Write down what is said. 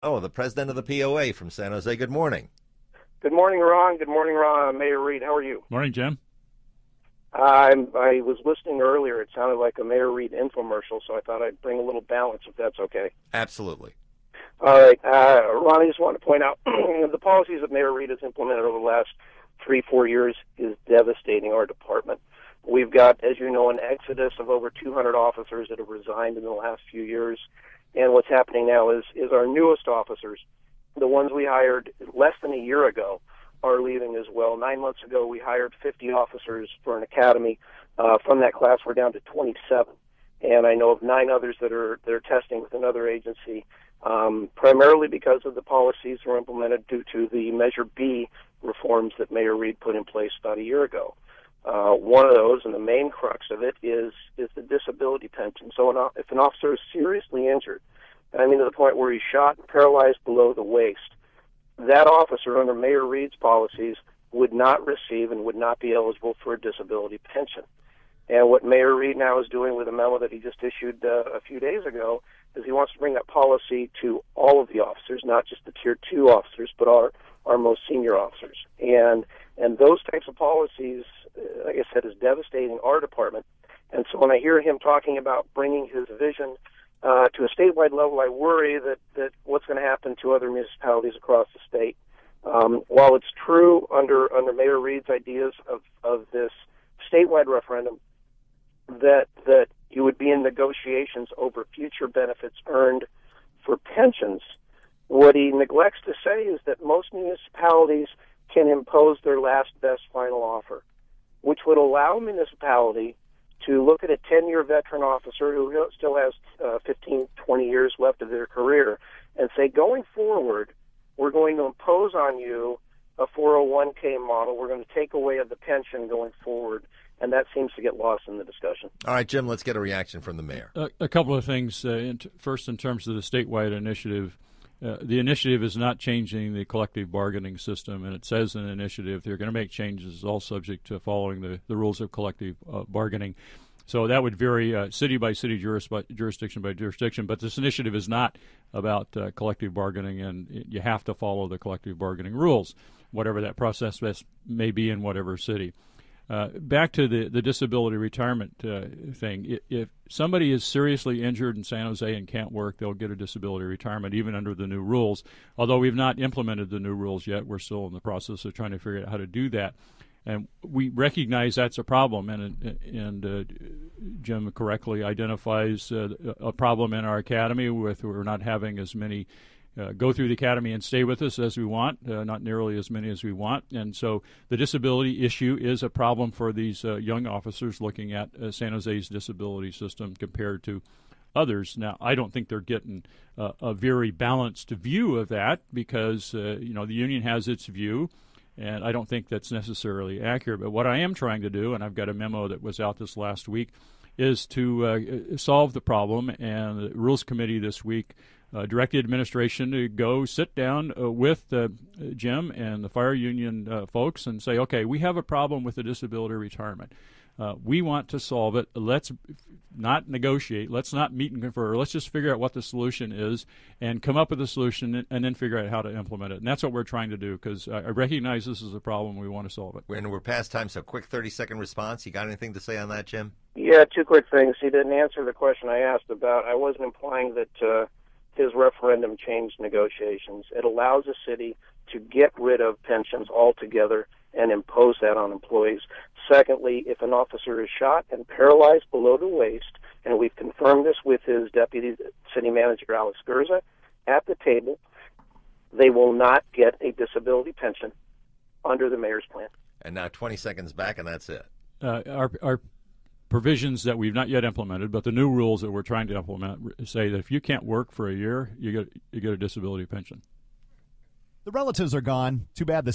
Oh, the president of the POA from San Jose. Good morning. Good morning, Ron. Good morning, Ron. Mayor Reed, how are you? Morning, Jim. I was listening earlier. It sounded like a Mayor Reed infomercial, so I thought I'd bring a little balance, if that's okay. Absolutely. All right. Ron, I just want to point out the policies that Mayor Reed has implemented over the last 3-4 years is devastating our department. We've got, as you know, an exodus of over 200 officers that have resigned in the last few years. And what's happening now is our newest officers, the ones we hired less than a year ago, are leaving as well. 9 months ago, we hired 50 officers for an academy. From that class, we're down to 27. And I know of 9 others that are testing with another agency, primarily because of the policies that were implemented due to the Measure B reforms that Mayor Reed put in place about a year ago. One of those, and the main crux of it, is the disability pension. So if an officer is seriously injured, I mean to the point where he's shot and paralyzed below the waist, that officer, under Mayor Reed's policies, would not receive and would not be eligible for a disability pension. And what Mayor Reed now is doing with a memo that he just issued a few days ago is he wants to bring that policy to all of the officers, not just the Tier 2 officers, but our most senior officers. And those types of policies, like I said, is devastating our department. And so when I hear him talking about bringing his vision to a statewide level, I worry that what's going to happen to other municipalities across the state. While it's true under Mayor Reed's ideas of this statewide referendum that you would be in negotiations over future benefits earned for pensions, what he neglects to say is that most municipalities can impose their last best final offer, which would allow a municipality to look at a 10-year veteran officer who still has 15, 20 years left of their career and say, going forward, we're going to impose on you a 401k model. We're going to take away the pension going forward. And that seems to get lost in the discussion. All right, Jim, let's get a reaction from the mayor. A couple of things. First, in terms of the statewide initiative, the initiative is not changing the collective bargaining system, and it says in the initiative they're going to make changes, all subject to following the rules of collective bargaining. So that would vary city by city, jurisdiction by jurisdiction. But this initiative is not about collective bargaining, and you have to follow the collective bargaining rules, whatever that process may be in whatever city. Back to the disability retirement thing. If somebody is seriously injured in San Jose and can't work, they'll get a disability retirement, even under the new rules. Although we've not implemented the new rules yet, we're still in the process of trying to figure out how to do that. And we recognize that's a problem, and Jim correctly identifies a problem in our academy with we're not having as many go through the academy and stay with us as we want, not nearly as many as we want. And so the disability issue is a problem for these young officers looking at San Jose's disability system compared to others. Now, I don't think they're getting a very balanced view of that because, the union has its view, and I don't think that's necessarily accurate. But what I am trying to do, and I've got a memo that was out this last week, is to solve the problem. And the Rules Committee this week directed administration to go sit down with Jim and the fire union folks and say, okay, we have a problem with the disability retirement. We want to solve it. Let's not negotiate. Let's not meet and confer. Let's just figure out what the solution is and come up with a solution and then figure out how to implement it. And that's what we're trying to do because I recognize this is a problem. We want to solve it. And we're past time, so quick 30-second response. You got anything to say on that, Jim? Yeah, 2 quick things. He didn't answer the question I asked about. I wasn't implying that his referendum changed negotiations. It allows a city to get rid of pensions altogether and impose that on employees. Secondly, if an officer is shot and paralyzed below the waist, and we've confirmed this with his deputy city manager, Alex Gerza, at the table, they will not get a disability pension under the mayor's plan. And now 20 seconds back, and that's it. Our provisions that we've not yet implemented, but the new rules that we're trying to implement say that if you can't work for a year, you get a disability pension. The relatives are gone. Too bad the